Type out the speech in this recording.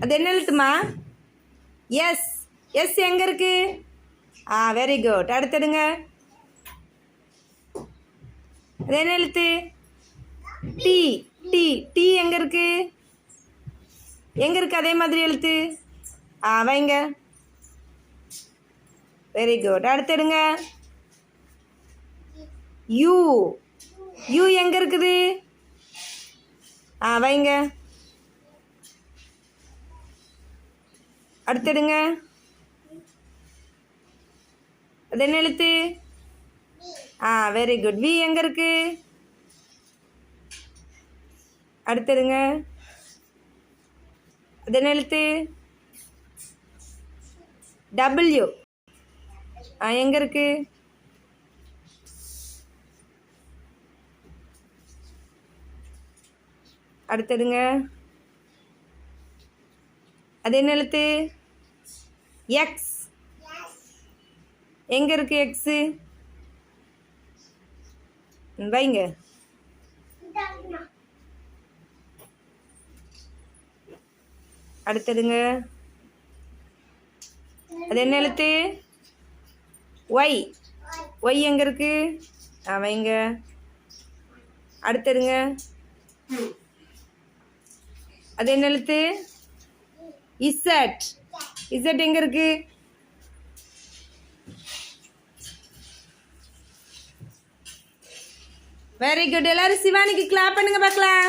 அது என்ன எழுத்துமா? S. S எங்கே இருக்கு? Very good. அடுத்தடுங்க. அது என்ன எழுத்து? டி. டி. டி எங்கே இருக்கு? எங்கே இருக்கு அதே மாதிரி எழுத்து? வைங்க. Very good. அடுத்தடுங்க. யூ. யூ எங்கே இருக்குது? வைங்க. அடுத்தடுங்க. அது என்ன எழுத்து? Very good. வி எங்கே இருக்கு? அடுத்தடுங்க. அது என்ன எழுத்து? டபிள்யூ. எங்கே இருக்கு? அடுத்தடுங்க. அது என்ன எழுத்து? எக்ஸ். எங்கே இருக்கு எக்ஸு? வைங்க. அடுத்தடுங்க. அது என்ன எழுத்து? ஒய். ஒய் எங்கே இருக்கு? வைங்க. அடுத்தடுங்க. அது என்ன எழுத்து? இசட். இசட் எங்கே இருக்கு? Very good. எல்லாரும் சிவானிக்கு கிளாப் பண்ணுங்க பார்க்கலாம்.